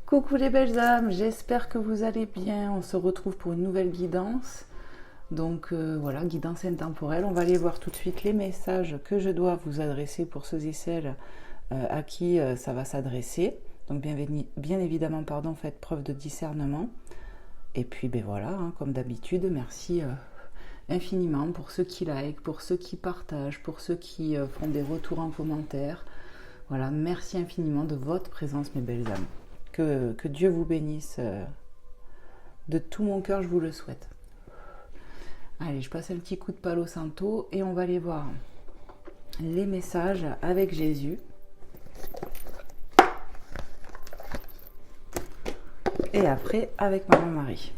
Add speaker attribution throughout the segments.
Speaker 1: Coucou les belles âmes, j'espère que vous allez bien. On se retrouve pour une nouvelle guidance. Donc voilà, guidance intemporelle. On va aller voir tout de suite les messages que je dois vous adresser pour ceux et celles à qui ça va s'adresser. Donc bien évidemment, faites preuve de discernement. Et puis ben voilà, hein, comme d'habitude, merci infiniment pour ceux qui like, pour ceux qui partagent, pour ceux qui font des retours en commentaire. Voilà, merci infiniment de votre présence, mes belles âmes. Que Dieu vous bénisse. De tout mon cœur, je vous le souhaite. Allez, je passe un petit coup de Palo Santo et on va aller voir les messages avec Jésus. Et après, avec Maman Marie.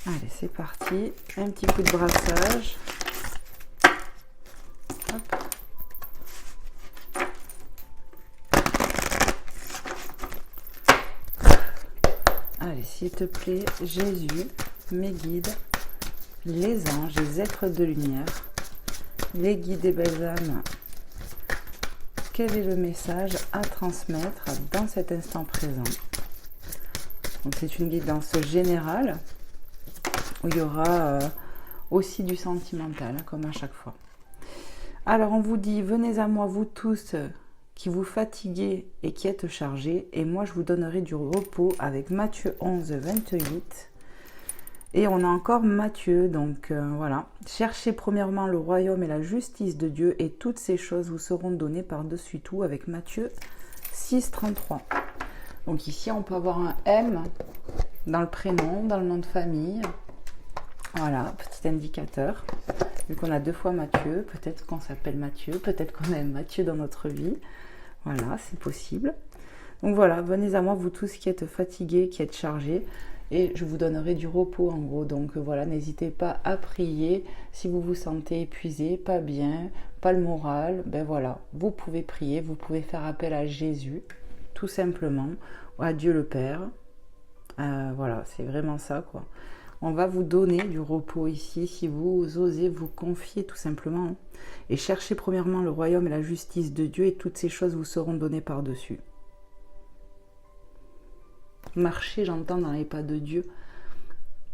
Speaker 1: Allez, c'est parti. Un petit coup de brassage. Hop. Allez, s'il te plaît, Jésus, mes guides, les anges, les êtres de lumière, les guides des belles âmes, quel est le message à transmettre dans cet instant présent? Donc c'est une guidance générale où il y aura aussi du sentimental, comme à chaque fois. Alors on vous dit, venez à moi vous tous qui vous fatiguez et qui êtes chargés, et moi je vous donnerai du repos, avec Matthieu 11, 28. Et on a encore Matthieu, donc voilà. Cherchez premièrement le royaume et la justice de Dieu, et toutes ces choses vous seront données par-dessus tout, avec Matthieu 6, 33. Donc ici on peut avoir un M dans le prénom, dans le nom de famille. Voilà, petit indicateur. Vu qu'on a 2 fois Matthieu, peut-être qu'on s'appelle Matthieu, peut-être qu'on a un Matthieu dans notre vie. Voilà, c'est possible. Donc voilà, venez à moi vous tous qui êtes fatigués, qui êtes chargés, et je vous donnerai du repos en gros. Donc voilà, n'hésitez pas à prier si vous vous sentez épuisé, pas bien, pas le moral. Ben voilà, vous pouvez prier, vous pouvez faire appel à Jésus, tout simplement, ou à Dieu le Père. Voilà, c'est vraiment ça quoi. On va vous donner du repos ici, si vous osez vous confier tout simplement. Et cherchez premièrement le royaume et la justice de Dieu, et toutes ces choses vous seront données par-dessus. Marchez, j'entends, dans les pas de Dieu.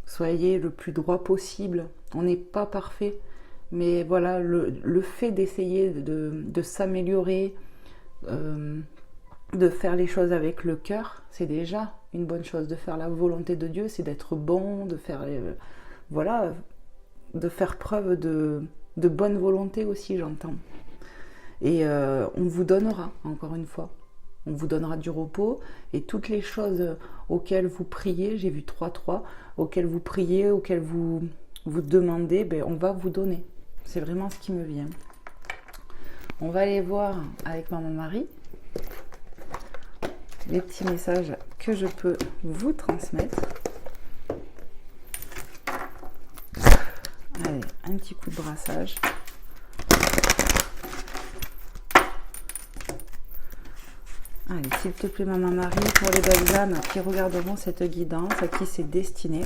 Speaker 1: Soyez le plus droit possible. On n'est pas parfait, mais voilà, le fait d'essayer de s'améliorer, de faire les choses avec le cœur, c'est déjà une bonne chose. De faire la volonté de Dieu, c'est d'être bon, de faire voilà, de faire preuve de bonne volonté aussi, j'entends. Et on vous donnera, encore une fois, on vous donnera du repos, et toutes les choses auxquelles vous priez, j'ai vu 3-3, auxquelles vous priez, auxquelles vous demandez, ben, on va vous donner. C'est vraiment ce qui me vient. On va aller voir avec Maman Marie les petits messages que je peux vous transmettre. Allez, un petit coup de brassage. Allez, s'il te plaît, Maman Marie, pour les belles âmes qui regarderont cette guidance, à qui c'est destiné,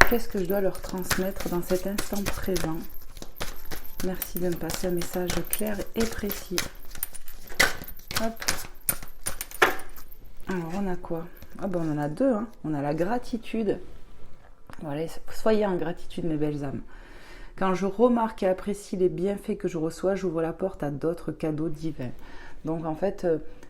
Speaker 1: qu'est-ce que je dois leur transmettre dans cet instant présent? Merci de me passer un message clair et précis. Hop. Alors, on a quoi? Ah ben, on en a 2, hein. On a la gratitude. Voilà, soyez en gratitude, mes belles âmes. Quand je remarque et apprécie les bienfaits que je reçois, j'ouvre la porte à d'autres cadeaux divins. Donc, en fait,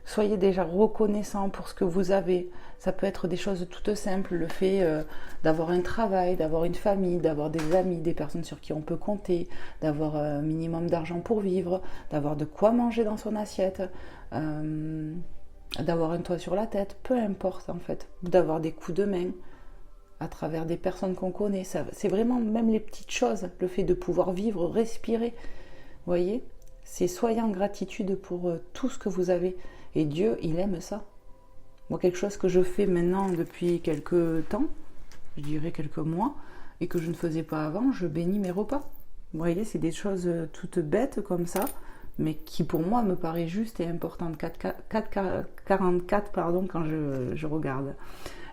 Speaker 1: soyez déjà reconnaissants pour ce que vous avez. Ça peut être des choses toutes simples. Le fait d'avoir un travail, d'avoir une famille, d'avoir des amis, des personnes sur qui on peut compter, d'avoir un minimum d'argent pour vivre, d'avoir de quoi manger dans son assiette, d'avoir un toit sur la tête, peu importe en fait, d'avoir des coups de main à travers des personnes qu'on connaît. C'est vraiment même les petites choses, le fait de pouvoir vivre, respirer, vous voyez, c'est soyez en gratitude pour tout ce que vous avez, et Dieu, il aime ça. Moi, quelque chose que je fais maintenant depuis quelques temps, je dirais quelques mois, et que je ne faisais pas avant, je bénis mes repas. Vous voyez, c'est des choses toutes bêtes comme ça, mais qui pour moi me paraît juste et importante. 4,44 pardon, quand je regarde.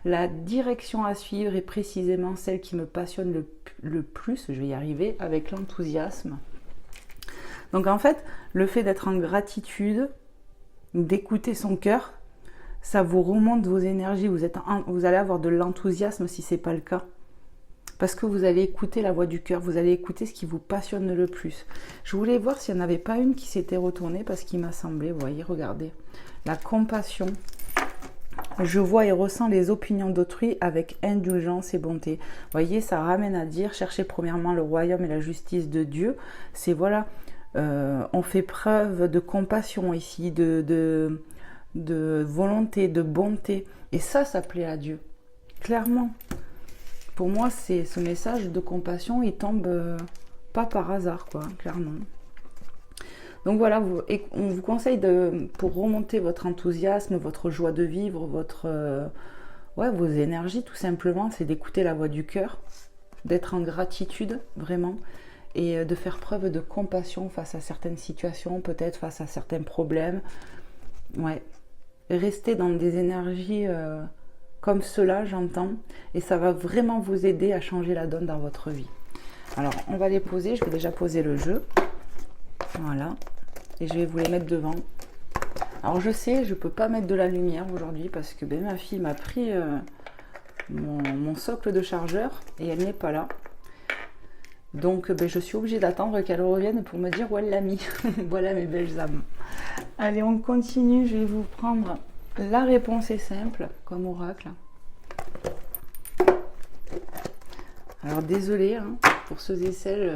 Speaker 1: La direction à suivre est précisément celle qui me passionne le plus, je vais y arriver, avec l'enthousiasme. Donc en fait, le fait d'être en gratitude, d'écouter son cœur, ça vous remonte vos énergies, vous allez avoir de l'enthousiasme si ce n'est pas le cas. Parce que vous allez écouter la voix du cœur, vous allez écouter ce qui vous passionne le plus. Je voulais voir s'il n'y en avait pas une qui s'était retournée parce qu'il m'a semblé, vous voyez, regardez, la compassion. Je vois et ressens les opinions d'autrui avec indulgence et bonté. Vous voyez, ça ramène à dire, cherchez premièrement le royaume et la justice de Dieu. C'est voilà, on fait preuve de compassion ici, de volonté, de bonté. Et ça plaît à Dieu, clairement. Pour moi, c'est ce message de compassion, il tombe pas par hasard, quoi, clairement. Donc voilà, on vous conseille pour remonter votre enthousiasme, votre joie de vivre, vos énergies, tout simplement, c'est d'écouter la voix du cœur, d'être en gratitude, vraiment, et de faire preuve de compassion face à certaines situations, peut-être face à certains problèmes. Ouais, rester dans des énergies comme cela, j'entends, et ça va vraiment vous aider à changer la donne dans votre vie. Alors, on va les poser, je vais déjà poser le jeu. Voilà, et je vais vous les mettre devant. Alors, je sais, je ne peux pas mettre de la lumière aujourd'hui parce que ma fille m'a pris mon socle de chargeur et elle n'est pas là. Donc, je suis obligée d'attendre qu'elle revienne pour me dire où elle l'a mis. Voilà mes belles âmes. Allez, on continue, je vais vous prendre... La réponse est simple, comme oracle. Alors désolé pour ceux et celles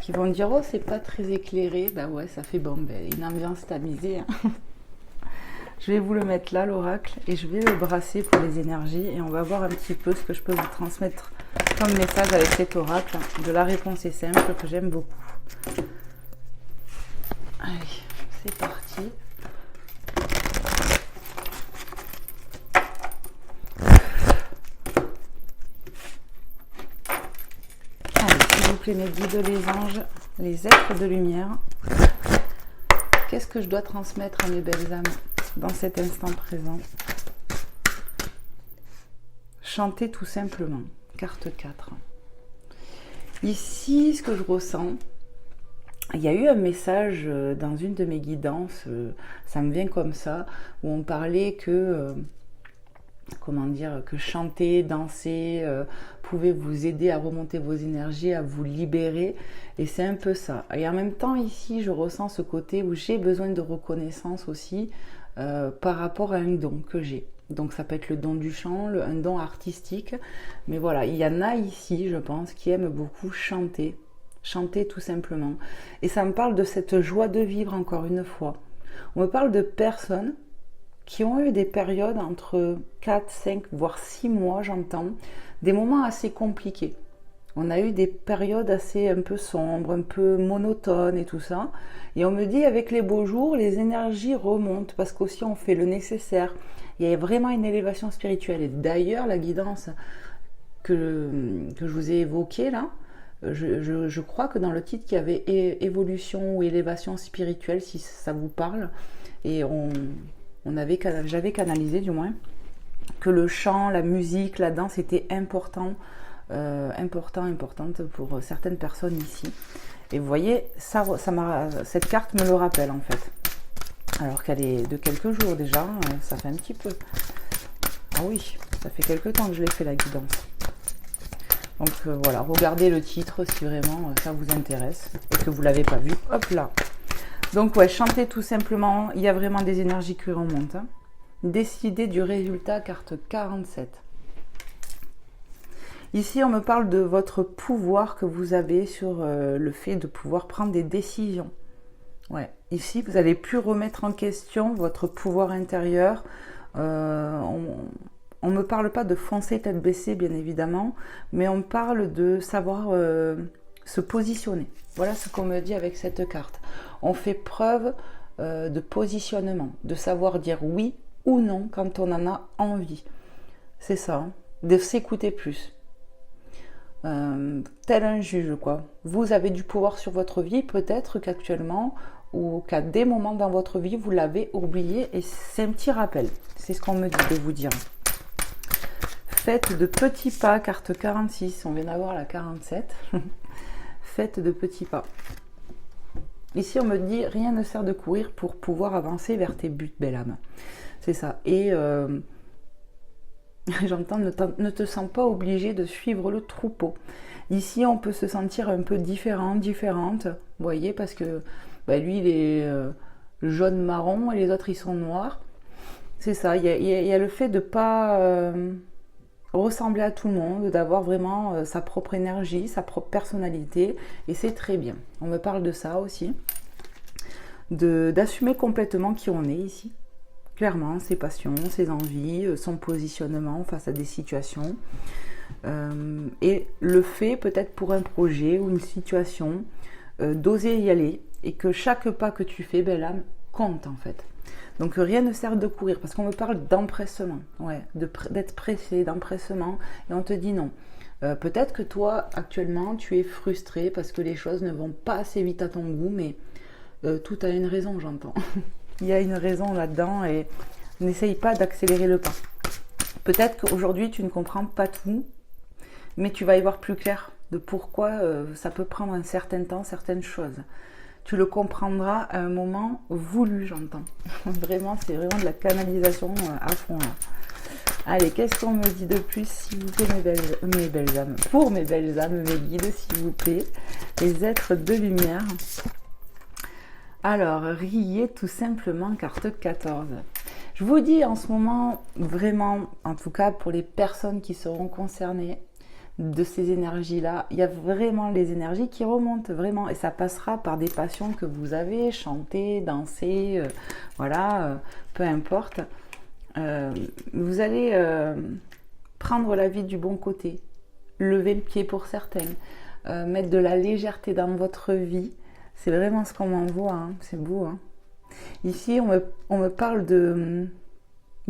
Speaker 1: qui vont dire oh c'est pas très éclairé, bah ouais ça fait bon, une ambiance tamisée. Je vais vous le mettre là l'oracle et je vais le brasser pour les énergies et on va voir un petit peu ce que je peux vous transmettre comme message avec cet oracle de la réponse est simple que j'aime beaucoup. Allez, c'est parti. Mes guides, les anges, les êtres de lumière. Qu'est-ce que je dois transmettre à mes belles âmes dans cet instant présent? Chanter tout simplement. Carte 4. Ici, ce que je ressens, il y a eu un message dans une de mes guidances, ça me vient comme ça, où on parlait que... que chanter, danser pouvait vous aider à remonter vos énergies, à vous libérer, et c'est un peu ça. Et en même temps ici je ressens ce côté où j'ai besoin de reconnaissance aussi par rapport à un don que j'ai. Donc ça peut être le don du chant, un don artistique, mais voilà, il y en a ici je pense qui aiment beaucoup chanter tout simplement, et ça me parle de cette joie de vivre encore une fois. On me parle de personnes qui ont eu des périodes entre 4, 5, voire 6 mois, j'entends, des moments assez compliqués. On a eu des périodes assez un peu sombres, un peu monotones et tout ça. Et on me dit, avec les beaux jours, les énergies remontent, parce qu'aussi on fait le nécessaire. Il y a vraiment une élévation spirituelle. Et d'ailleurs, la guidance que je vous ai évoquée là, je crois que dans le titre, il y avait évolution ou élévation spirituelle, si ça vous parle. Et j'avais canalisé du moins que le chant, la musique, la danse était importante pour certaines personnes ici. Et vous voyez, cette carte me le rappelle en fait. Alors qu'elle est de quelques jours déjà, ça fait un petit peu. Ah oui, ça fait quelques temps que je l'ai fait la guidance. Donc voilà, regardez le titre si vraiment ça vous intéresse et que vous ne l'avez pas vu. Hop là. Donc ouais, chantez tout simplement, il y a vraiment des énergies qui remontent. Décidez du résultat, carte 47. Ici, on me parle de votre pouvoir que vous avez sur le fait de pouvoir prendre des décisions. Ouais, ici, vous allez plus remettre en question votre pouvoir intérieur. On ne me parle pas de foncer tête baissée, bien évidemment, mais on parle de savoir se positionner. Voilà ce qu'on me dit avec cette carte. On fait preuve de positionnement, de savoir dire oui ou non quand on en a envie. C'est ça, hein, de s'écouter plus. Tel un juge, quoi. Vous avez du pouvoir sur votre vie, peut-être qu'actuellement, ou qu'à des moments dans votre vie, vous l'avez oublié, et c'est un petit rappel. C'est ce qu'on me dit de vous dire. Faites de petits pas, carte 46, on vient d'avoir la 47. Faites de petits pas. Ici, on me dit, rien ne sert de courir pour pouvoir avancer vers tes buts, belle âme. C'est ça. Et j'entends, ne te sens pas obligé de suivre le troupeau. Ici, on peut se sentir un peu différent, différente, vous voyez, parce que lui, il est jaune-marron et les autres, ils sont noirs. C'est ça, il y a le fait de ne pas ressembler à tout le monde, d'avoir vraiment sa propre énergie, sa propre personnalité, et c'est très bien. On me parle de ça aussi, d'assumer complètement qui on est ici, clairement, ses passions, ses envies, son positionnement face à des situations, et le fait peut-être pour un projet ou une situation, d'oser y aller, et que chaque pas que tu fais, belle âme, compte en fait. Donc rien ne sert de courir, parce qu'on me parle d'empressement, d'être pressé, d'empressement, et on te dit non. Peut-être que toi, actuellement, tu es frustré parce que les choses ne vont pas assez vite à ton goût, mais tout a une raison, j'entends. Il y a une raison là-dedans, et n'essaye pas d'accélérer le pas. Peut-être qu'aujourd'hui, tu ne comprends pas tout, mais tu vas y voir plus clair de pourquoi ça peut prendre un certain temps, certaines choses. Tu le comprendras à un moment voulu, j'entends. Vraiment, c'est vraiment de la canalisation à fond là. Allez, qu'est-ce qu'on me dit de plus, s'il vous plaît, mes belles âmes? Pour mes belles âmes, mes guides, s'il vous plaît. Les êtres de lumière. Alors, riez tout simplement, carte 14. Je vous dis en ce moment, vraiment, en tout cas pour les personnes qui seront concernées, de ces énergies-là, il y a vraiment les énergies qui remontent, vraiment, et ça passera par des passions que vous avez, chanter, danser, peu importe. Vous allez prendre la vie du bon côté, lever le pied pour certains, mettre de la légèreté dans votre vie, c'est vraiment ce qu'on m'envoie, hein. C'est beau. Hein. Ici, on me parle de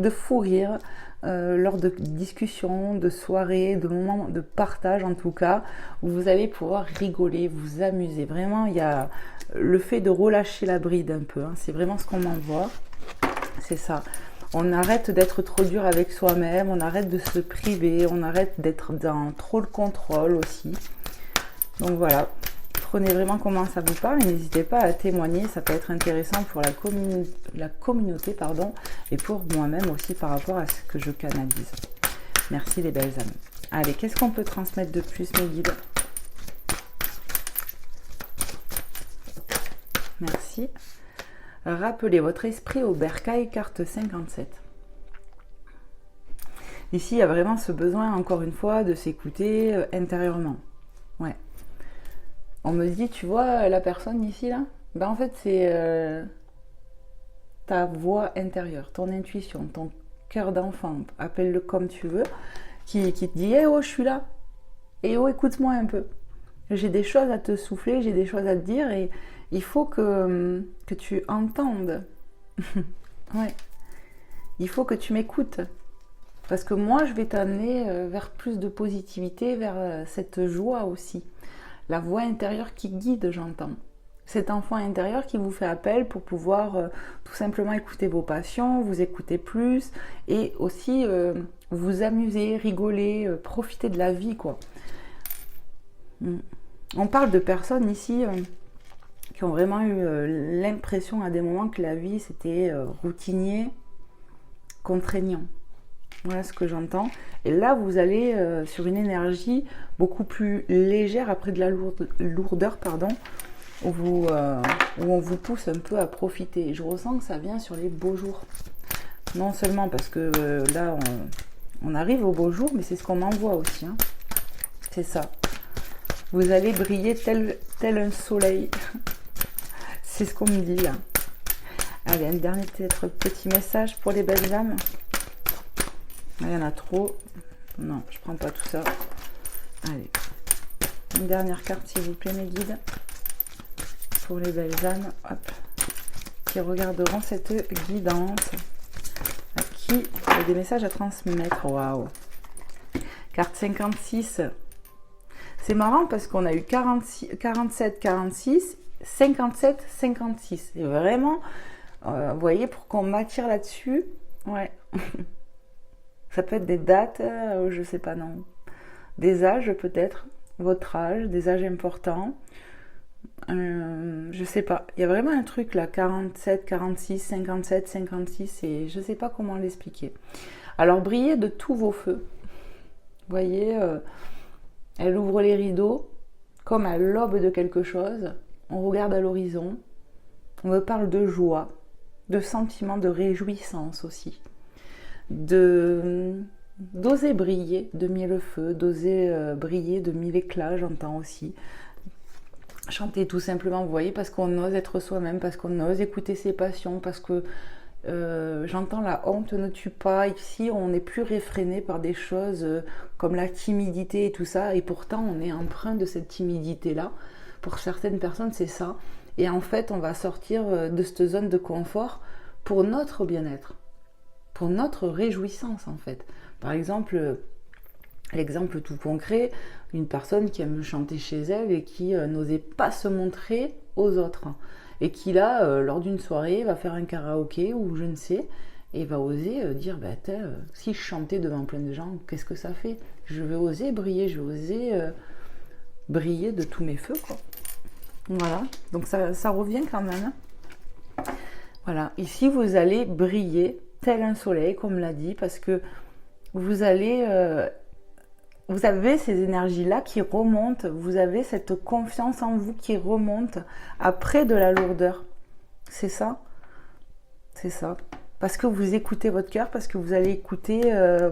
Speaker 1: fou rire, lors de discussions, de soirées, de moments de partage en tout cas, où vous allez pouvoir rigoler, vous amuser. Vraiment, il y a le fait de relâcher la bride un peu, hein. C'est vraiment ce qu'on m'envoie, c'est ça. On arrête d'être trop dur avec soi-même, on arrête de se priver, on arrête d'être dans trop le contrôle aussi. Donc voilà, prenez vraiment comment ça vous parle et n'hésitez pas à témoigner, ça peut être intéressant pour la communauté, et pour moi-même aussi par rapport à ce que je canalise. Merci les belles âmes. Allez, qu'est-ce qu'on peut transmettre de plus, mes guides? Merci. Rappelez votre esprit au bercail, carte 57. Ici, il y a vraiment ce besoin, encore une fois, de s'écouter intérieurement. Ouais. On me dit, tu vois, la personne ici, là, en fait, c'est ta voix intérieure, ton intuition, ton cœur d'enfant, appelle-le comme tu veux, qui te dit, eh oh, je suis là. Eh oh, écoute-moi un peu. J'ai des choses à te souffler, j'ai des choses à te dire, et il faut que tu entendes. Ouais. Il faut que tu m'écoutes. Parce que moi, je vais t'amener vers plus de positivité, vers cette joie aussi. La voix intérieure qui guide, j'entends. Cet enfant intérieur qui vous fait appel pour pouvoir tout simplement écouter vos passions, vous écouter plus et aussi vous amuser, rigoler, profiter de la vie, quoi. On parle de personnes ici qui ont vraiment eu l'impression à des moments que la vie c'était routinier, contraignant. Voilà ce que j'entends. Et là, vous allez sur une énergie beaucoup plus légère, après de la lourdeur, où on vous pousse un peu à profiter. Je ressens que ça vient sur les beaux jours. Non seulement parce que là, on arrive aux beaux jours, mais c'est ce qu'on m'envoie aussi. Hein. C'est ça. Vous allez briller tel un soleil. C'est ce qu'on me dit là. Allez, un dernier peut-être petit message pour les belles âmes. Il y en a trop. Non, je prends pas tout ça. Allez. Une dernière carte, s'il vous plaît, mes guides. Pour les belles âmes, hop, qui regarderont cette guidance. À qui il y a des messages à transmettre. Waouh. Carte 56. C'est marrant parce qu'on a eu 47, 46, 57, 56. Et vraiment, vous voyez, pour qu'on m'attire là-dessus, ouais. Ça peut être des dates, je sais pas, non. Des âges peut-être, votre âge, des âges importants. Je sais pas. Il y a vraiment un truc là, 47, 46, 57, 56, et je sais pas comment l'expliquer. Alors, brillez de tous vos feux. Vous voyez, elle ouvre les rideaux comme à l'aube de quelque chose. On regarde à l'horizon. On me parle de joie, de sentiments de réjouissance aussi. D'oser briller de mille feux, d'oser briller de mille éclats, j'entends aussi. Chanter tout simplement, vous voyez, parce qu'on ose être soi-même, parce qu'on ose écouter ses passions, parce que j'entends la honte ne tue pas. Ici, on n'est plus réfréné par des choses comme la timidité et tout ça, et pourtant on est empreint de cette timidité-là. Pour certaines personnes, c'est ça. Et en fait, on va sortir de cette zone de confort pour notre bien-être, pour notre réjouissance en fait. Par exemple, l'exemple tout concret, une personne qui aime chanter chez elle et qui n'osait pas se montrer aux autres. Et qui là, lors d'une soirée, va faire un karaoké ou je ne sais, et va oser dire, bah, si je chantais devant plein de gens, qu'est-ce que ça fait? Je vais oser briller, je vais oser briller de tous mes feux, quoi. Voilà, donc ça revient quand même. Voilà, ici vous allez briller tel un soleil, comme l'a dit, parce que vous avez ces énergies-là qui remontent, vous avez cette confiance en vous qui remonte après de la lourdeur. C'est ça. C'est ça. Parce que vous écoutez votre cœur, parce que vous allez écouter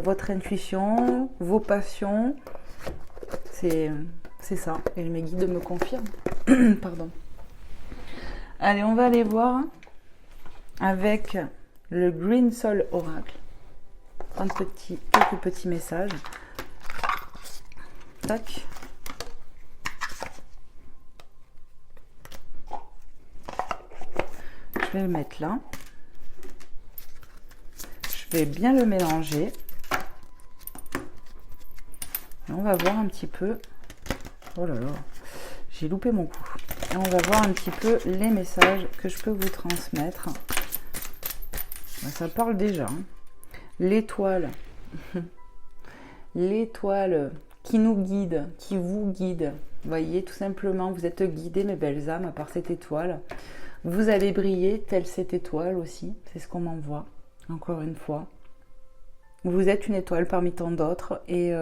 Speaker 1: votre intuition, vos passions. C'est ça. Et mes guides me confirment. Pardon. Allez, on va aller voir avec le Green Soul Oracle. Quelques petits messages. Tac. Je vais le mettre là. Je vais bien le mélanger. Et on va voir un petit peu. Oh là là, j'ai loupé mon coup. Et on va voir un petit peu les messages que je peux vous transmettre. Ça parle déjà. L'étoile. L'étoile qui nous guide, qui vous guide. Vous voyez, tout simplement, vous êtes guidés, mes belles âmes, par cette étoile. Vous allez briller telle cette étoile aussi. C'est ce qu'on m'envoie, encore une fois. Vous êtes une étoile parmi tant d'autres et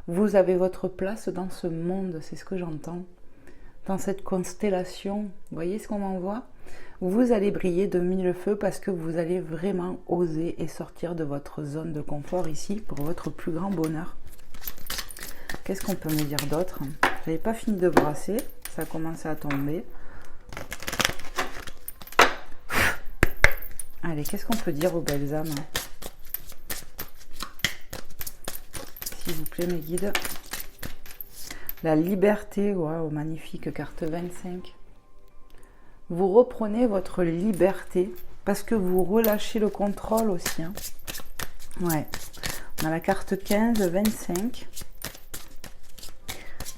Speaker 1: vous avez votre place dans ce monde, c'est ce que j'entends. Dans cette constellation, vous voyez ce qu'on m'envoie? Vous allez briller de mille feux parce que vous allez vraiment oser et sortir de votre zone de confort ici pour votre plus grand bonheur. Qu'est-ce qu'on peut me dire d'autre? J'avais pas fini de brasser, ça a commencé à tomber. Allez, qu'est-ce qu'on peut dire aux belles âmes? S'il vous plaît, mes guides. La liberté, waouh, magnifique, carte 25. Vous reprenez votre liberté parce que vous relâchez le contrôle aussi. Hein. Ouais. On a la carte 15, 25.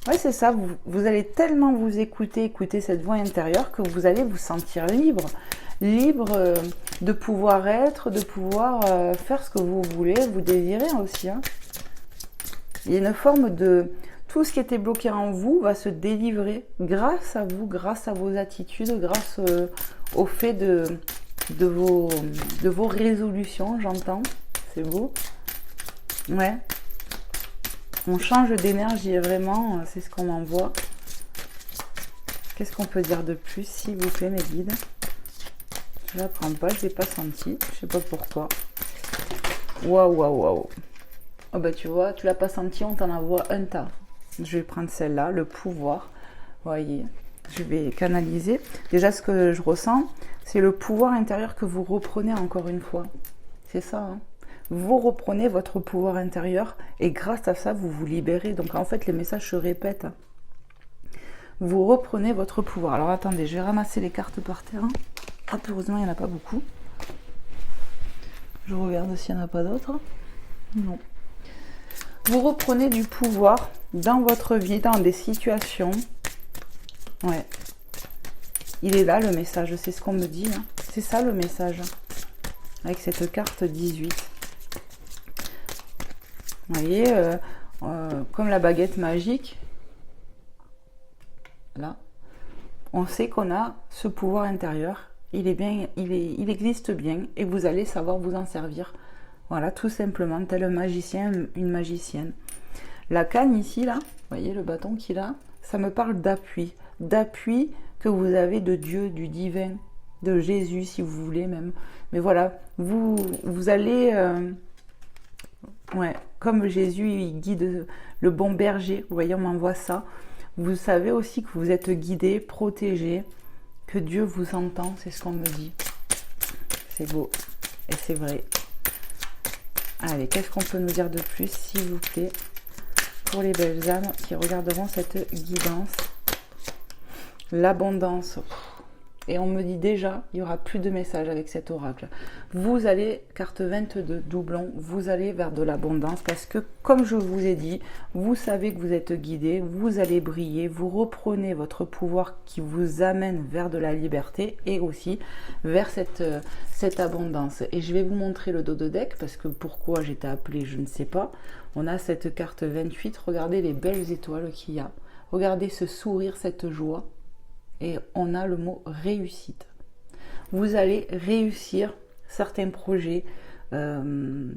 Speaker 1: Ouais, c'est ça. Vous allez tellement vous écouter cette voix intérieure que vous allez vous sentir libre. Libre de pouvoir être, de pouvoir faire ce que vous voulez, vous désirez aussi. Hein. Il y a une forme de... Tout ce qui était bloqué en vous va se délivrer grâce à vous, grâce à vos attitudes, grâce au fait de vos résolutions, j'entends. C'est beau. Ouais. On change d'énergie, vraiment, c'est ce qu'on m'envoie. Qu'est-ce qu'on peut dire de plus, s'il vous plaît, mes guides? Je la prends pas, je l'ai pas senti, je sais pas pourquoi. Waouh, waouh, waouh. Oh bah tu vois, tu l'as pas senti, on t'en envoie un tas. Je vais prendre celle-là, le pouvoir. Voyez, je vais canaliser. Déjà, ce que je ressens, c'est le pouvoir intérieur que vous reprenez encore une fois. C'est ça, hein. Vous reprenez votre pouvoir intérieur et grâce à ça, vous vous libérez. Donc en fait, les messages se répètent. Vous reprenez votre pouvoir. Alors attendez, je vais ramasser les cartes par terre. Ah, heureusement, il n'y en a pas beaucoup. Je regarde s'il n'y en a pas d'autres. Non. Vous reprenez du pouvoir dans votre vie, dans des situations. Ouais. Il est là le message, c'est ce qu'on me dit. Hein. C'est ça le message. Avec cette carte 18. Vous voyez, comme la baguette magique. Là. on sait qu'on a ce pouvoir intérieur, il existe bien et vous allez savoir vous en servir. Voilà, tout simplement, tel un magicien, une magicienne. La canne ici, là, vous voyez le bâton qu'il a, ça me parle d'appui que vous avez de Dieu, du divin, de Jésus si vous voulez même. Mais voilà, vous allez, comme Jésus, il guide le bon berger, vous voyez, on m'envoie ça. Vous savez aussi que vous êtes guidé, protégé, que Dieu vous entend, c'est ce qu'on me dit. C'est beau et c'est vrai. Allez, qu'est-ce qu'on peut nous dire de plus, s'il vous plaît, pour les belles âmes qui regarderont cette guidance? L'abondance. Et on me dit déjà, il n'y aura plus de messages avec cet oracle. Vous allez, carte 22, doublon, vous allez vers de l'abondance parce que, comme je vous ai dit, vous savez que vous êtes guidé, vous allez briller, vous reprenez votre pouvoir qui vous amène vers de la liberté et aussi vers cette abondance. Et je vais vous montrer le dos de deck parce que pourquoi j'étais appelée, je ne sais pas. On a cette carte 28, regardez les belles étoiles qu'il y a. Regardez ce sourire, cette joie. Et on a le mot réussite. Vous allez réussir certains projets, peu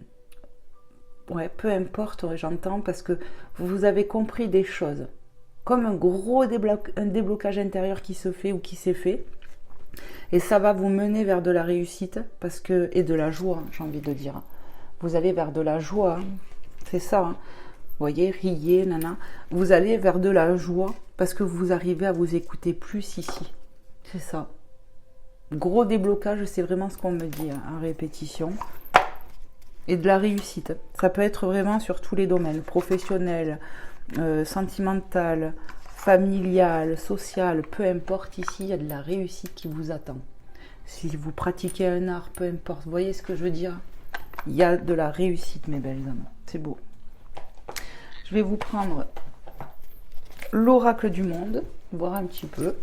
Speaker 1: importe, j'entends, parce que vous avez compris des choses, comme un gros déblocage intérieur qui se fait ou qui s'est fait, et ça va vous mener vers de la réussite, et de la joie, j'ai envie de dire. Vous allez vers de la joie, c'est ça, hein. Vous voyez, riez, nana. Vous allez vers de la joie parce que vous arrivez à vous écouter plus ici. C'est ça. Gros déblocage, c'est vraiment ce qu'on me dit en répétition. Et de la réussite. Ça peut être vraiment sur tous les domaines. Professionnel, sentimental, familial, social, peu importe. Ici, il y a de la réussite qui vous attend. Si vous pratiquez un art, peu importe. Vous voyez ce que je veux dire? Il y a de la réussite, mes belles âmes. C'est beau. Je vais vous prendre l'oracle du monde, voir un petit peu.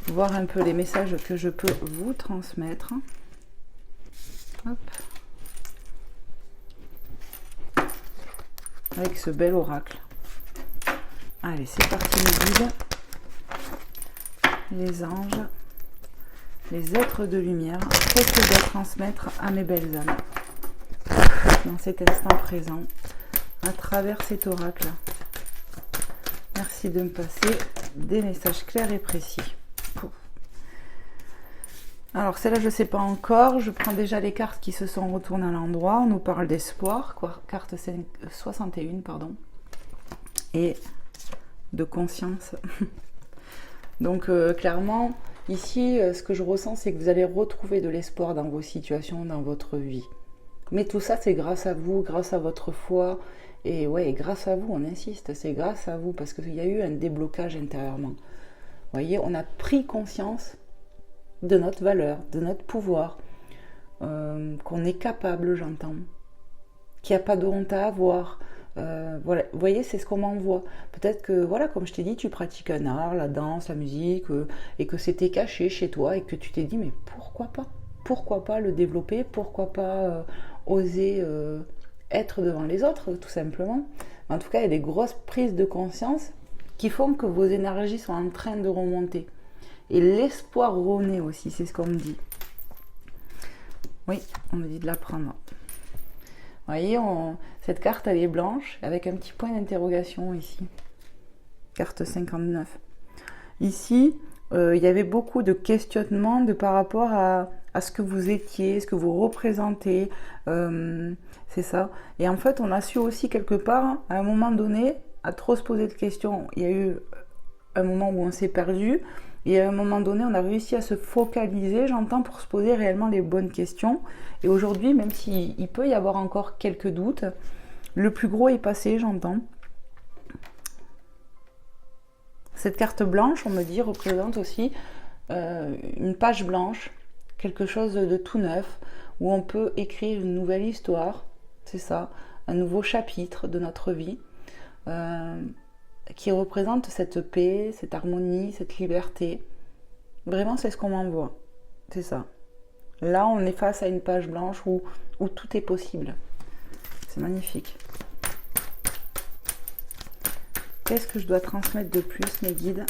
Speaker 1: Voir un peu les messages que je peux vous transmettre. Hop. Avec ce bel oracle. Allez, c'est parti mes guides. Les anges. Les êtres de lumière, qu'est-ce que je dois transmettre à mes belles âmes dans cet instant présent, à travers cet oracle? Merci de me passer des messages clairs et précis. Alors, celle-là, je ne sais pas encore. Je prends déjà les cartes qui se sont retournées à l'endroit. On nous parle d'espoir, carte 61, pardon, et de conscience. Donc, clairement... Ici, ce que je ressens, c'est que vous allez retrouver de l'espoir dans vos situations, dans votre vie. Mais tout ça, c'est grâce à vous, grâce à votre foi. Et ouais, grâce à vous, on insiste, c'est grâce à vous, parce qu'il y a eu un déblocage intérieurement. Vous voyez, on a pris conscience de notre valeur, de notre pouvoir, qu'on est capable, j'entends, qu'il n'y a pas de honte à avoir. Voilà, vous voyez, c'est ce qu'on m'envoie. Peut-être que, voilà, comme je t'ai dit, tu pratiques un art, la danse, la musique, et que c'était caché chez toi, et que tu t'es dit, mais pourquoi pas? Pourquoi pas le développer? Pourquoi pas oser être devant les autres, tout simplement? En tout cas, il y a des grosses prises de conscience qui font que vos énergies sont en train de remonter. Et l'espoir renaît aussi, c'est ce qu'on me dit. Oui, on me dit de la prendre. Vous voyez, cette carte, elle est blanche, avec un petit point d'interrogation ici. Carte 59. Ici, il y avait beaucoup de questionnements par rapport à ce que vous étiez, ce que vous représentez. C'est ça. Et en fait, on a su aussi quelque part, à un moment donné, à trop se poser de questions. Il y a eu un moment où on s'est perdu. Et à un moment donné, on a réussi à se focaliser, j'entends, pour se poser réellement les bonnes questions. Et aujourd'hui, même s'il peut y avoir encore quelques doutes, le plus gros est passé, j'entends. Cette carte blanche, on me dit, représente aussi une page blanche, quelque chose de tout neuf, où on peut écrire une nouvelle histoire, c'est ça, un nouveau chapitre de notre vie. Qui représente cette paix, cette harmonie, cette liberté. Vraiment, c'est ce qu'on m'envoie. C'est ça. Là, on est face à une page blanche où tout est possible. C'est magnifique. Qu'est-ce que je dois transmettre de plus, mes guides?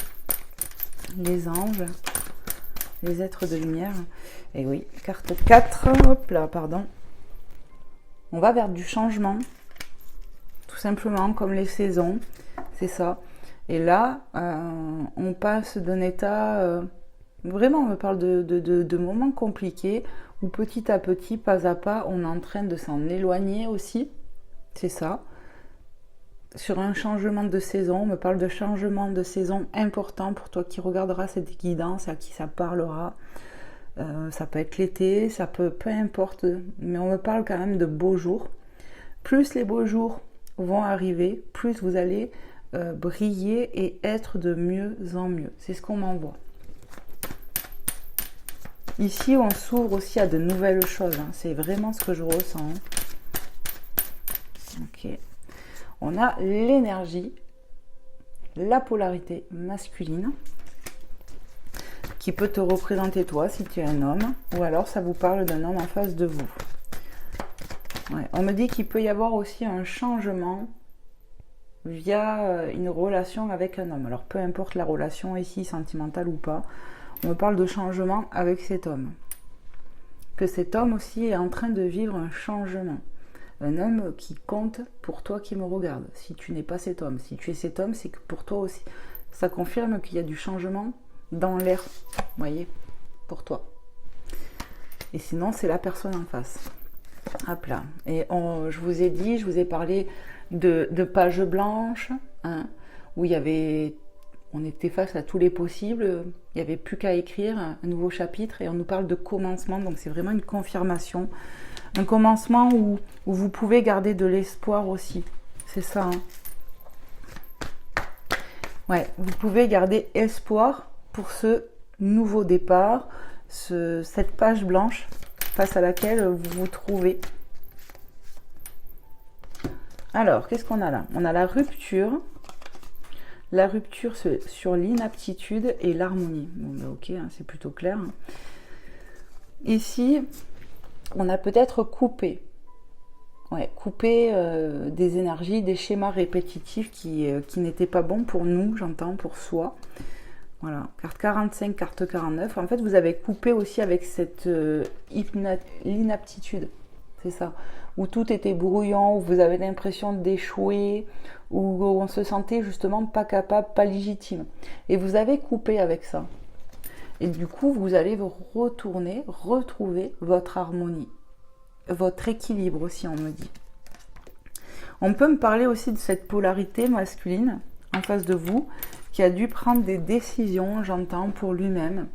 Speaker 1: Les anges, les êtres de lumière. Et oui, carte 4, hop là, pardon. On va vers du changement, tout simplement, comme les saisons, c'est ça. Et là, on passe d'un état, vraiment, on me parle de moments compliqués, où petit à petit, pas à pas, on est en train de s'en éloigner aussi, c'est ça. Sur un changement de saison, on me parle de changement de saison important pour toi qui regarderas cette guidance, à qui ça parlera. Ça peut être l'été, ça peut, peu importe, mais on me parle quand même de beaux jours. Plus les beaux jours vont arriver, plus vous allez briller et être de mieux en mieux. C'est ce qu'on m'envoie. Ici, on s'ouvre aussi à de nouvelles choses. Hein. C'est vraiment ce que je ressens. Ok. On a l'énergie, la polarité masculine, qui peut te représenter toi si tu es un homme, ou alors ça vous parle d'un homme en face de vous. Ouais. On me dit qu'il peut y avoir aussi un changement via une relation avec un homme. Alors peu importe la relation ici, sentimentale ou pas, on me parle de changement avec cet homme. Que cet homme aussi est en train de vivre un changement. Un homme qui compte pour toi qui me regarde. Si tu n'es pas cet homme, si tu es cet homme, c'est que pour toi aussi, ça confirme qu'il y a du changement dans l'air, vous voyez, pour toi. Et sinon, c'est la personne en face. Hop là. Et je vous ai dit, je vous ai parlé de pages blanches, hein, où on était face à tous les possibles, il n'y avait plus qu'à écrire un nouveau chapitre et on nous parle de commencement, donc c'est vraiment une confirmation. Un commencement où vous pouvez garder de l'espoir aussi. C'est ça. Hein. Ouais, vous pouvez garder espoir pour ce nouveau départ, cette page blanche face à laquelle vous vous trouvez. Alors, qu'est-ce qu'on a là? On a la rupture. La rupture sur l'inaptitude et l'harmonie. Bon, ben ok, hein, c'est plutôt clair. Ici, on a peut-être coupé des énergies, des schémas répétitifs qui n'étaient pas bons pour nous, j'entends, pour soi. Voilà, carte 45, carte 49. En fait, vous avez coupé aussi avec cette l'inaptitude, c'est ça, où tout était brouillon, où vous avez l'impression d'échouer, où on se sentait justement pas capable, pas légitime. Et vous avez coupé avec ça. Et du coup, vous allez vous retrouver votre harmonie, votre équilibre aussi, on me dit. On peut me parler aussi de cette polarité masculine en face de vous, qui a dû prendre des décisions, j'entends, pour lui-même.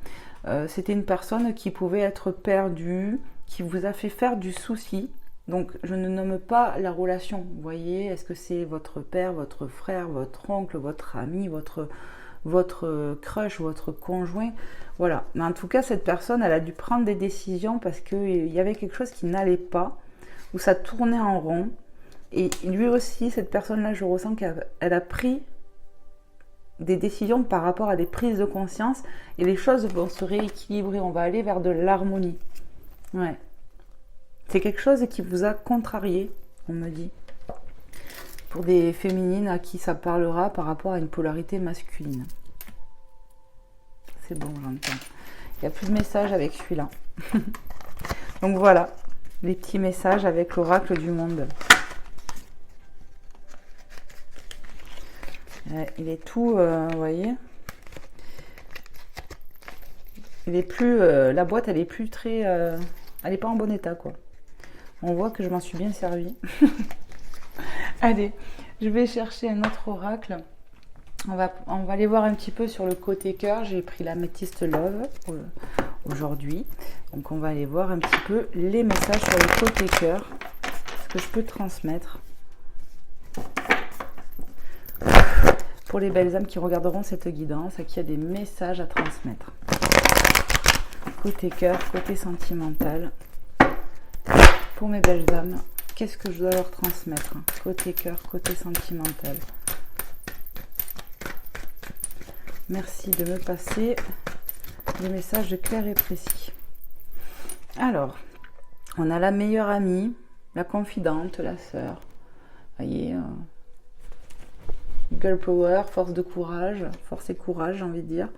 Speaker 1: C'était une personne qui pouvait être perdue, qui vous a fait faire du souci. Donc, je ne nomme pas la relation. Vous voyez, est-ce que c'est votre père, votre frère, votre oncle, votre ami, votre crush, votre conjoint? Voilà. Mais en tout cas, cette personne, elle a dû prendre des décisions parce qu'il y avait quelque chose qui n'allait pas, où ça tournait en rond. Et lui aussi, cette personne-là, je ressens qu'elle a pris des décisions par rapport à des prises de conscience et les choses vont se rééquilibrer. On va aller vers de l'harmonie. Ouais. C'est quelque chose qui vous a contrarié, on me dit. Pour des féminines à qui ça parlera par rapport à une polarité masculine. C'est bon, j'entends. Il n'y a plus de messages avec celui-là. Donc voilà, les petits messages avec l'oracle du monde. Il est tout, vous voyez. Il est plus, la boîte, elle est plus très, elle n'est pas en bon état, quoi. On voit que je m'en suis bien servi. Allez, je vais chercher un autre oracle. On va aller voir un petit peu sur le côté cœur. J'ai pris l'améthyste Love aujourd'hui. Donc on va aller voir un petit peu les messages sur le côté cœur. Ce que je peux transmettre. Pour les belles âmes qui regarderont cette guidance, à qui il y a des messages à transmettre. Côté cœur, côté sentimental. Pour mes belles âmes, qu'est-ce que je dois leur transmettre? Côté cœur, côté sentimental. Merci de me passer des messages clairs et précis. Alors, on a la meilleure amie, la confidente, la sœur. Vous voyez, girl power, force de courage, force et courage, j'ai envie de dire.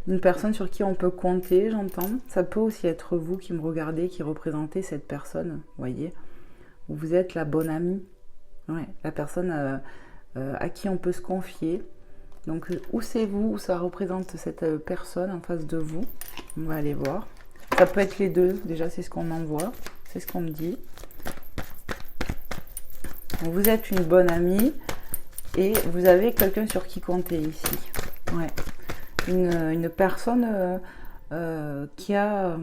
Speaker 1: Une personne sur qui on peut compter, j'entends. Ça peut aussi être vous qui me regardez, qui représentez cette personne, vous voyez. Vous êtes la bonne amie, ouais, la personne à qui on peut se confier. Donc, où c'est vous, où ça représente cette personne en face de vous. On va aller voir. Ça peut être les deux, déjà c'est ce qu'on m'envoie, c'est ce qu'on me dit. Donc, vous êtes une bonne amie et vous avez quelqu'un sur qui compter ici. Ouais. Une personne qui a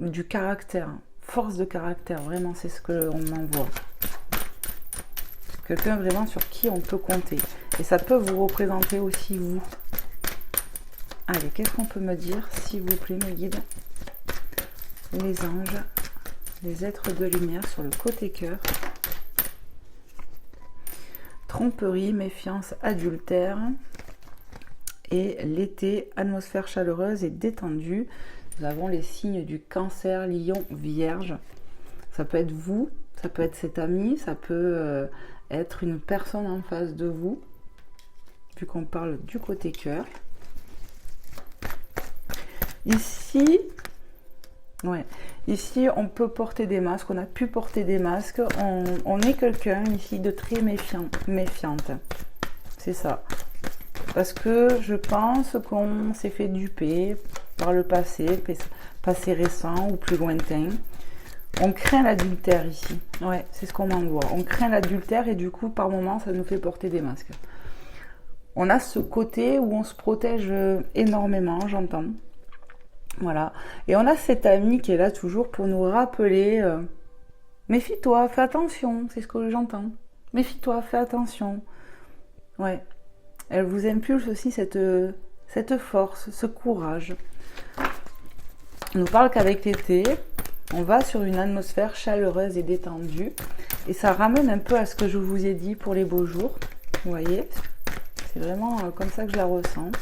Speaker 1: du caractère, force de caractère, vraiment c'est ce qu'on m'envoie. Quelqu'un vraiment sur qui on peut compter. Et ça peut vous représenter aussi vous. Allez, qu'est-ce qu'on peut me dire, s'il vous plaît, mes guides? Les anges, les êtres de lumière sur le côté cœur. Tromperie, méfiance, adultère. Et l'été, atmosphère chaleureuse et détendue. Nous avons les signes du Cancer, Lion, Vierge. Ça peut être vous, ça peut être cet ami, ça peut être une personne en face de vous, vu qu'on parle du côté cœur. Ici, ouais, ici on peut porter des masques, on a pu porter des masques, on est quelqu'un ici de très méfiante. C'est ça. Parce que je pense qu'on s'est fait duper par le passé récent ou plus lointain. On craint l'adultère ici. Ouais, c'est ce qu'on m'envoie. On craint l'adultère et du coup, par moment, ça nous fait porter des masques. On a ce côté où on se protège énormément, j'entends. Voilà. Et on a cet ami qui est là toujours pour nous rappeler méfie-toi, fais attention, c'est ce que j'entends. Méfie-toi, fais attention. Ouais. Elle vous impulse aussi cette force, ce courage. On nous parle qu'avec l'été, on va sur une atmosphère chaleureuse et détendue. Et ça ramène un peu à ce que je vous ai dit pour les beaux jours. Vous voyez, c'est vraiment comme ça que je la ressens.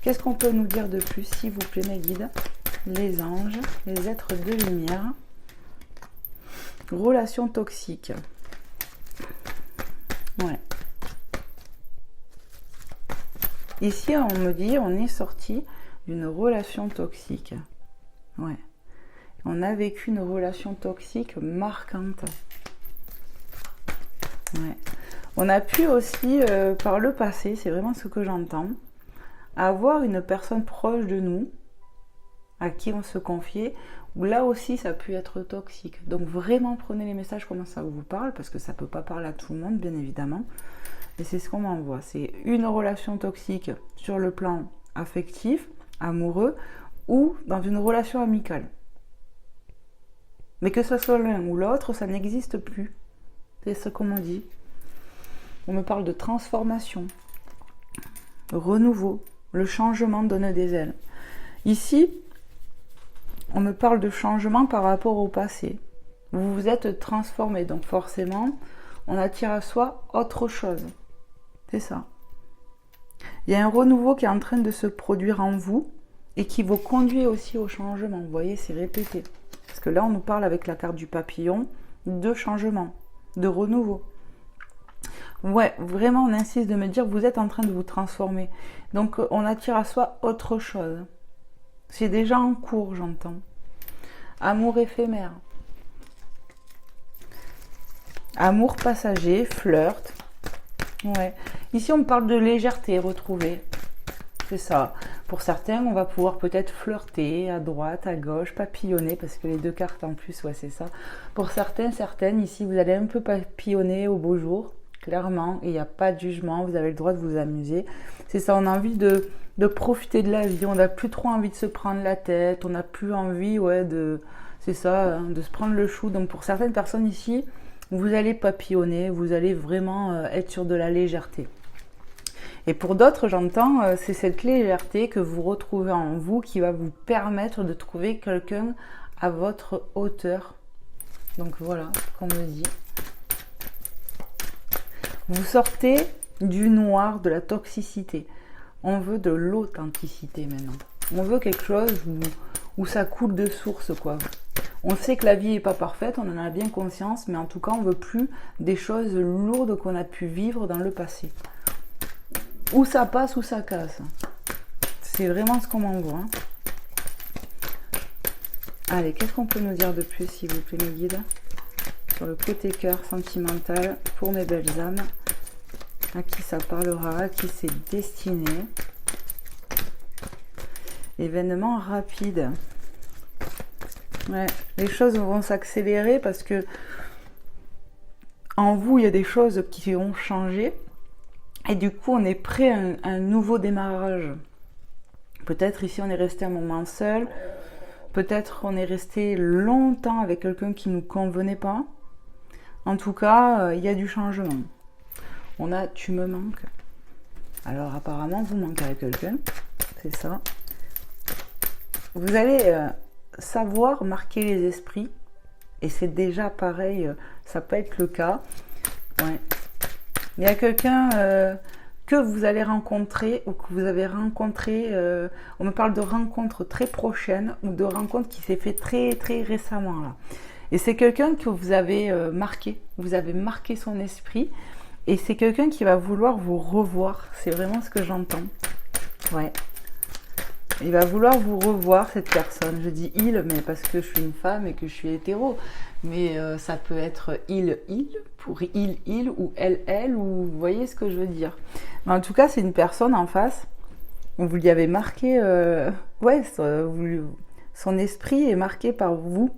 Speaker 1: Qu'est-ce qu'on peut nous dire de plus, s'il vous plaît, mes guides? Les anges, les êtres de lumière. Relation toxique. Ouais. Ici, on me dit, on est sorti d'une relation toxique. Ouais. On a vécu une relation toxique marquante. Ouais. On a pu aussi, par le passé, c'est vraiment ce que j'entends, avoir une personne proche de nous, à qui on se confiait, où là aussi ça a pu être toxique. Donc vraiment prenez les messages comme ça vous parle, parce que ça ne peut pas parler à tout le monde, bien évidemment. Et c'est ce qu'on m'envoie. C'est une relation toxique sur le plan affectif, amoureux, ou dans une relation amicale. Mais que ce soit l'un ou l'autre, ça n'existe plus. C'est ce qu'on m'a dit. On me parle de transformation, renouveau, le changement donne des ailes. Ici, on me parle de changement par rapport au passé. Vous vous êtes transformé, donc forcément, on attire à soi autre chose. C'est ça. Il y a un renouveau qui est en train de se produire en vous et qui vous conduit aussi au changement. Vous voyez, c'est répété. Parce que là, on nous parle avec la carte du papillon de changement, de renouveau. Ouais, vraiment, on insiste de me dire, vous êtes en train de vous transformer. Donc, on attire à soi autre chose. C'est déjà en cours, j'entends. Amour éphémère. Amour passager, flirt. Ouais. Ici, on parle de légèreté retrouvée. C'est ça. Pour certains, on va pouvoir peut-être flirter à droite, à gauche, papillonner, parce que les deux cartes en plus, ouais, c'est ça. Pour certains, certaines, ici, vous allez un peu papillonner au beau jour, clairement, et il n'y a pas de jugement, vous avez le droit de vous amuser. C'est ça, on a envie de profiter de la vie, on n'a plus trop envie de se prendre la tête, on n'a plus envie, ouais, c'est ça, hein, de se prendre le chou. Donc pour certaines personnes ici, vous allez papillonner, vous allez vraiment être sur de la légèreté. Et pour d'autres, j'entends, c'est cette légèreté que vous retrouvez en vous qui va vous permettre de trouver quelqu'un à votre hauteur. Donc voilà ce qu'on me dit. Vous sortez du noir, de la toxicité. On veut de l'authenticité maintenant. On veut quelque chose où ça coule de source, quoi. On sait que la vie n'est pas parfaite, on en a bien conscience, mais en tout cas, on ne veut plus des choses lourdes qu'on a pu vivre dans le passé. Ou ça passe ou ça casse. C'est vraiment ce qu'on m'envoie. Hein. Allez, qu'est-ce qu'on peut nous dire de plus, s'il vous plaît, mes guides? Sur le côté cœur sentimental, pour mes belles âmes. À qui ça parlera, à qui c'est destiné. Événement rapide. Ouais, les choses vont s'accélérer parce que en vous, il y a des choses qui vont changer. Et du coup, on est prêt à un nouveau démarrage. Peut-être ici, on est resté un moment seul. Peut-être on est resté longtemps avec quelqu'un qui ne nous convenait pas. En tout cas, il y a du changement. On a « tu me manques ». Alors apparemment, vous manquez à quelqu'un. C'est ça. Vous allez savoir marquer les esprits. Et c'est déjà pareil, ça peut être le cas. Ouais. Il y a quelqu'un que vous allez rencontrer ou que vous avez rencontré. On me parle de rencontres très prochaines ou de rencontres qui s'est fait très très récemment là. Et c'est quelqu'un que vous avez marqué. Vous avez marqué son esprit. Et c'est quelqu'un qui va vouloir vous revoir. C'est vraiment ce que j'entends. Ouais. Il va vouloir vous revoir, cette personne. Je dis il, mais parce que je suis une femme et que je suis hétéro. Mais ça peut être il, pour il, ou elle, ou vous voyez ce que je veux dire. Mais en tout cas, c'est une personne en face. Vous lui avez marqué, ouais, son esprit est marqué par vous.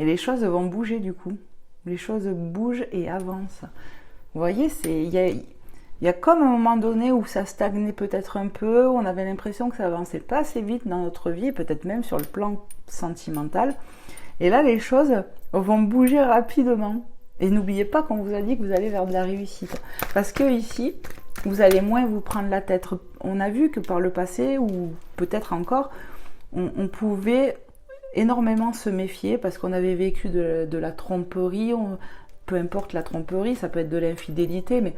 Speaker 1: Et les choses vont bouger du coup. Les choses bougent et avancent. Vous voyez, il y a comme un moment donné où ça stagnait peut-être un peu, où on avait l'impression que ça avançait pas assez vite dans notre vie, peut-être même sur le plan sentimental. Et là, les choses vont bouger rapidement. Et n'oubliez pas qu'on vous a dit que vous allez vers de la réussite. Parce que ici, vous allez moins vous prendre la tête. On a vu que par le passé, ou peut-être encore, on pouvait énormément se méfier parce qu'on avait vécu de la tromperie. Peu importe la tromperie, ça peut être de l'infidélité, mais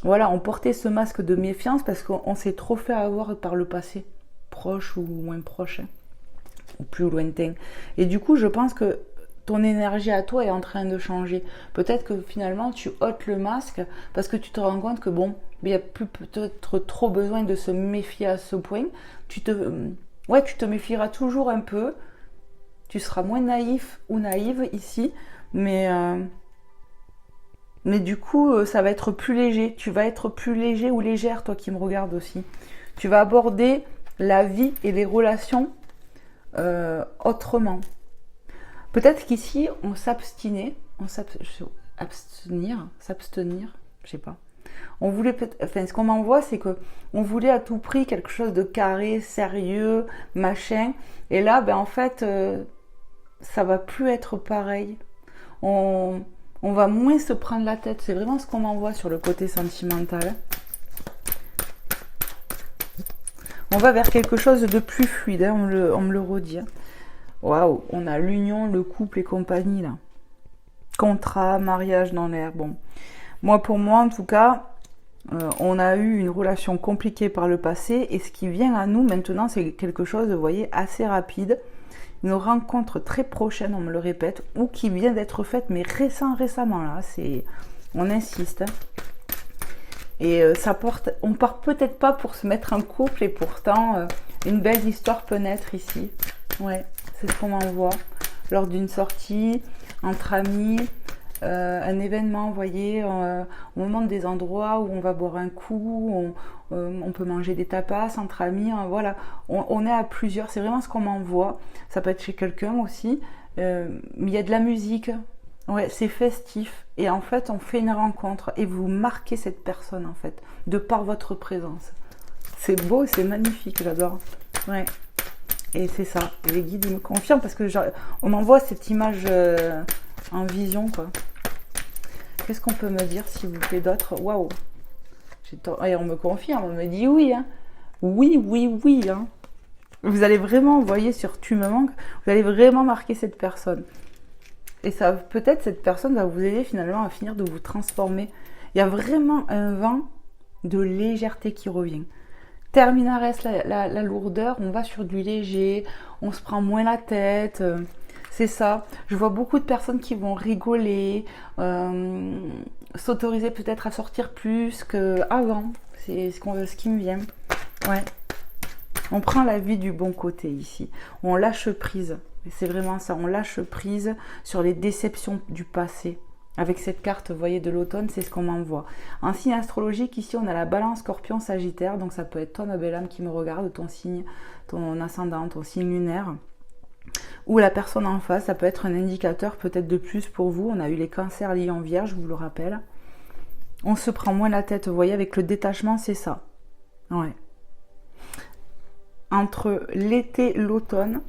Speaker 1: voilà, on portait ce masque de méfiance parce qu'on s'est trop fait avoir par le passé, proche ou moins proche, hein, ou plus lointain. Et du coup, je pense que ton énergie à toi est en train de changer. Peut-être que finalement, tu ôtes le masque parce que tu te rends compte que bon, il n'y a plus peut-être trop besoin de se méfier à ce point. Tu te méfieras toujours un peu. Tu seras moins naïf ou naïve ici, mais du coup, ça va être plus léger. Tu vas être plus léger ou légère, toi qui me regardes aussi. Tu vas aborder la vie et les relations autrement. Peut-être qu'ici, on s'abstinait, s'abstenir, je sais pas. On voulait, enfin, ce qu'on m'envoie, c'est que on voulait à tout prix quelque chose de carré, sérieux, machin. Et là, ben en fait, ça va plus être pareil. On va moins se prendre la tête. C'est vraiment ce qu'on m'envoie sur le côté sentimental. On va vers quelque chose de plus fluide, hein, on me le redit. Waouh, on a l'union, le couple et compagnie là. Contrat, mariage dans l'air. Bon, pour moi en tout cas, on a eu une relation compliquée par le passé et ce qui vient à nous maintenant, c'est quelque chose, vous voyez, assez rapide. Une rencontre très prochaine, on me le répète, ou qui vient d'être faite, mais récemment là. On insiste. Hein. Et on part peut-être pas pour se mettre en couple et pourtant une belle histoire peut naître ici. Ouais, c'est ce qu'on m'envoie lors d'une sortie entre amis, un événement, vous voyez, on monte des endroits où on va boire un coup, on peut manger des tapas entre amis, hein, voilà, on est à plusieurs, c'est vraiment ce qu'on m'envoie. Ça peut être chez quelqu'un aussi, mais il y a de la musique. Ouais, c'est festif et en fait on fait une rencontre et vous marquez cette personne en fait de par votre présence. C'est beau, c'est magnifique, j'adore. Ouais. Et c'est ça. Et les guides ils me confirment parce que on m'envoie cette image en vision quoi. Qu'est-ce qu'on peut me dire s'il vous plaît d'autre? Waouh. Et on me confirme, on me dit oui hein. Oui hein. Vous allez vraiment, vous voyez sur Tu me manques, vous allez vraiment marquer cette personne. Et ça, peut-être cette personne va vous aider finalement à finir de vous transformer. Il y a vraiment un vent de légèreté qui revient. Terminares la lourdeur, on va sur du léger, on se prend moins la tête, c'est ça. Je vois beaucoup de personnes qui vont rigoler, s'autoriser peut-être à sortir plus qu'avant, c'est ce qui me vient. Ouais. On prend la vie du bon côté ici, on lâche prise, c'est vraiment ça, on lâche prise sur les déceptions du passé. Avec cette carte, vous voyez, de l'automne, c'est ce qu'on m'envoie. En signe astrologique, ici, on a la balance scorpion sagittaire. Donc, ça peut être toi, ma belle âme, qui me regarde, ton signe, ton ascendant, ton signe lunaire. Ou la personne en face, ça peut être un indicateur peut-être de plus pour vous. On a eu les cancers liés en vierge, je vous le rappelle. On se prend moins la tête, vous voyez, avec le détachement, c'est ça. Ouais. Entre l'été et l'automne,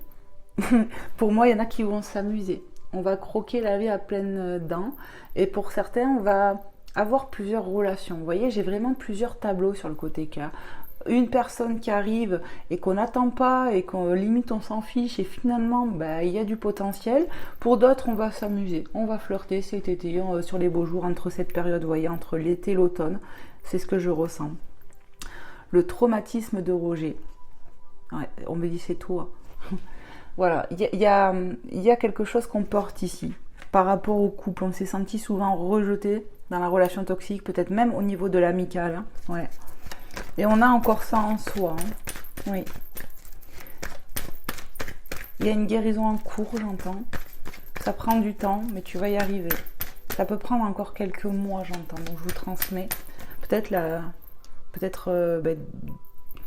Speaker 1: pour moi, il y en a qui vont s'amuser. On va croquer la vie à pleines dents. Et pour certains, on va avoir plusieurs relations. Vous voyez, j'ai vraiment plusieurs tableaux sur le côté cas. Une personne qui arrive et qu'on n'attend pas et qu'on limite on s'en fiche et finalement il y a du potentiel. Pour d'autres, on va s'amuser. On va flirter cet été sur les beaux jours entre cette période, vous voyez, entre l'été et l'automne. C'est ce que je ressens. Le traumatisme de rejet. Ouais, on me dit c'est toi. Voilà, il y a quelque chose qu'on porte ici par rapport au couple. On s'est senti souvent rejeté dans la relation toxique, peut-être même au niveau de l'amical. Hein. Ouais. Et on a encore ça en soi. Hein. Oui. Il y a une guérison en cours, j'entends. Ça prend du temps, mais tu vas y arriver. Ça peut prendre encore quelques mois, j'entends. Donc je vous transmets.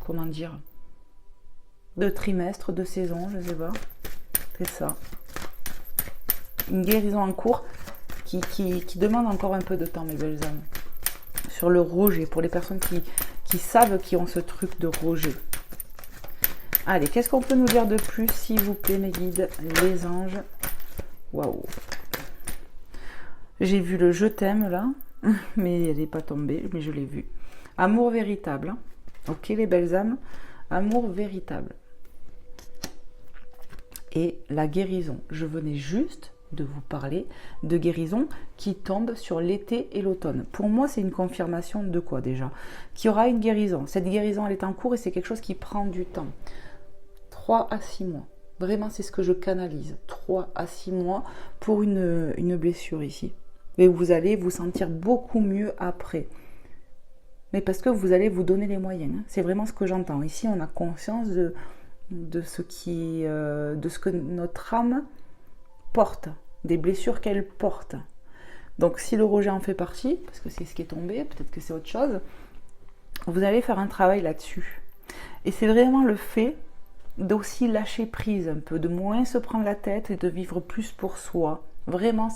Speaker 1: Comment dire, de trimestre, de saison, je sais pas. C'est ça. Une guérison en cours qui demande encore un peu de temps, mes belles âmes. Sur le rejet, pour les personnes qui savent qui ont ce truc de rejet. Allez, qu'est-ce qu'on peut nous dire de plus, s'il vous plaît, mes guides, les anges? Waouh. J'ai vu le je t'aime là, mais elle n'est pas tombée, mais je l'ai vu. Amour véritable. Hein. Ok, les belles âmes. Amour véritable. Et la guérison. Je venais juste de vous parler de guérison qui tombe sur l'été et l'automne. Pour moi, c'est une confirmation de quoi déjà? Qu'il y aura une guérison. Cette guérison, elle est en cours et c'est quelque chose qui prend du temps. 3 à 6 mois. Vraiment, c'est ce que je canalise. 3 à 6 mois pour une blessure ici. Et vous allez vous sentir beaucoup mieux après. Mais parce que vous allez vous donner les moyens. Hein. C'est vraiment ce que j'entends. Ici, on a conscience de ce que notre âme porte, des blessures qu'elle porte. Donc si le rejet en fait partie, parce que c'est ce qui est tombé, peut-être que c'est autre chose, vous allez faire un travail là-dessus. Et c'est vraiment le fait d'aussi lâcher prise un peu, de moins se prendre la tête et de vivre plus pour soi. Vraiment,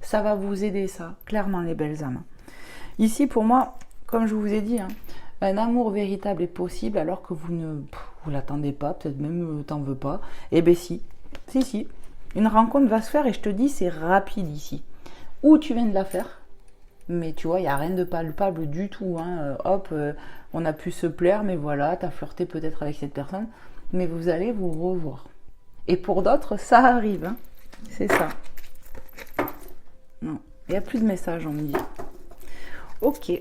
Speaker 1: ça va vous aider, ça, clairement, les belles âmes. Ici, pour moi, comme je vous ai dit, hein, un amour véritable est possible alors que vous ne l'attendez pas, peut-être même t'en veux pas. Eh bien si. Une rencontre va se faire et je te dis, c'est rapide ici. Ou tu viens de la faire, mais tu vois, il n'y a rien de palpable du tout. Hein. On a pu se plaire, mais voilà, tu as flirté peut-être avec cette personne, mais vous allez vous revoir. Et pour d'autres, ça arrive. Hein. C'est ça. Non, il n'y a plus de message, on me dit. Ok.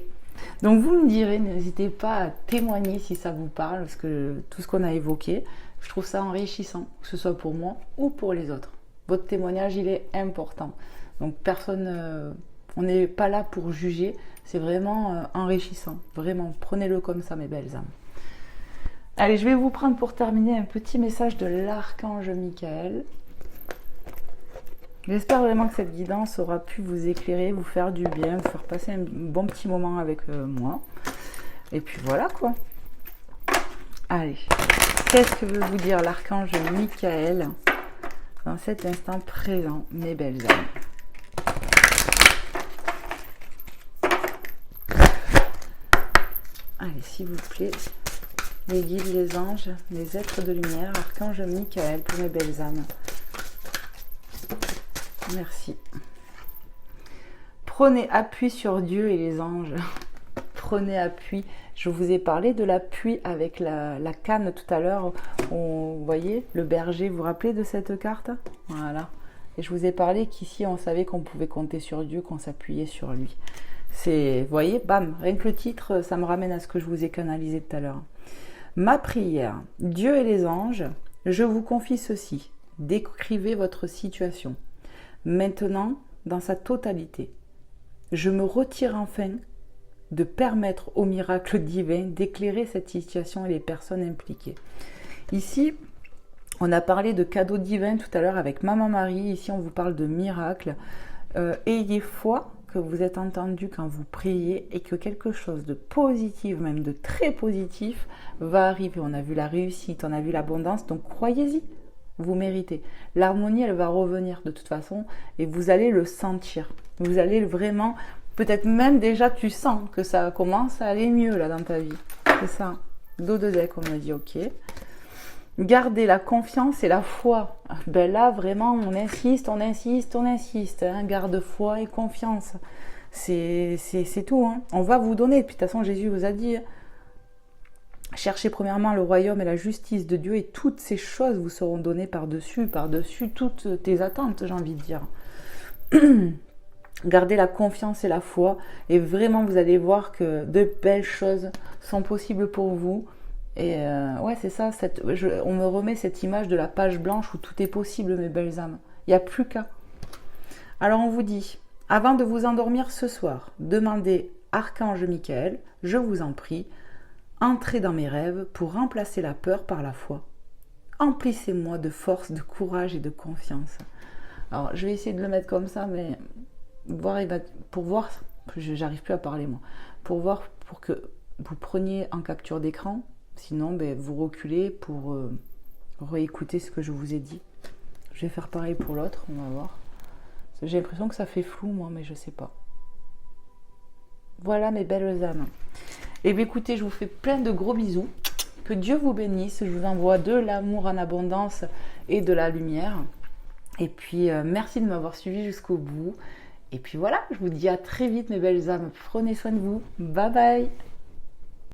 Speaker 1: Donc vous me direz, n'hésitez pas à témoigner si ça vous parle, parce que tout ce qu'on a évoqué, je trouve ça enrichissant, que ce soit pour moi ou pour les autres. Votre témoignage, il est important. Donc personne, on n'est pas là pour juger, c'est vraiment enrichissant. Vraiment, prenez-le comme ça, mes belles âmes. Allez, je vais vous prendre pour terminer un petit message de l'archange Michael. J'espère vraiment que cette guidance aura pu vous éclairer, vous faire du bien, vous faire passer un bon petit moment avec moi. Et puis voilà quoi. Allez, qu'est-ce que veut vous dire l'archange Michael dans cet instant présent, mes belles âmes? Allez, s'il vous plaît, les guides, les anges, les êtres de lumière, archange Michael pour mes belles âmes. Merci. Prenez appui sur Dieu et les anges. Prenez appui. Je vous ai parlé de l'appui avec la canne tout à l'heure. Vous voyez, le berger, vous vous rappelez de cette carte? Voilà. Et je vous ai parlé qu'ici, on savait qu'on pouvait compter sur Dieu, qu'on s'appuyait sur lui. Vous voyez, bam, rien que le titre, ça me ramène à ce que je vous ai canalisé tout à l'heure. Ma prière, Dieu et les anges, je vous confie ceci. Décrivez votre situation. Maintenant, dans sa totalité. Je me retire enfin de permettre au miracle divin d'éclairer cette situation et les personnes impliquées. Ici, on a parlé de cadeaux divins tout à l'heure avec Maman Marie. Ici, on vous parle de miracles. Ayez foi que vous êtes entendu quand vous priez et que quelque chose de positif, même de très positif, va arriver. On a vu la réussite, on a vu l'abondance, donc croyez-y. Vous méritez. L'harmonie, elle va revenir de toute façon et vous allez le sentir. Vous allez vraiment, peut-être même déjà tu sens que ça commence à aller mieux là dans ta vie. C'est ça. Dos de deck, on me dit ok. Gardez la confiance et la foi. Ben là, vraiment, on insiste. Hein. Garde foi et confiance. C'est tout. Hein. On va vous donner. Puis de toute façon, Jésus vous a dit... Cherchez premièrement le royaume et la justice de Dieu et toutes ces choses vous seront données par-dessus toutes tes attentes, j'ai envie de dire. Gardez la confiance et la foi et vraiment vous allez voir que de belles choses sont possibles pour vous. Et ouais, c'est ça, on me remet cette image de la page blanche où tout est possible, mes belles âmes. Il n'y a plus qu'à. Alors on vous dit, avant de vous endormir ce soir, demandez Archange Michael, je vous en prie, entrez dans mes rêves pour remplacer la peur par la foi. Emplissez-moi de force, de courage et de confiance. Alors, je vais essayer de le mettre comme ça, mais pour voir, j'arrive plus à parler moi, pour que vous preniez en capture d'écran, sinon vous reculez pour réécouter ce que je vous ai dit. Je vais faire pareil pour l'autre, on va voir. J'ai l'impression que ça fait flou moi, mais je sais pas. Voilà mes belles âmes. Et bien écoutez, je vous fais plein de gros bisous. Que Dieu vous bénisse. Je vous envoie de l'amour en abondance et de la lumière. Et puis, merci de m'avoir suivi jusqu'au bout. Et puis voilà, je vous dis à très vite mes belles âmes. Prenez soin de vous. Bye bye.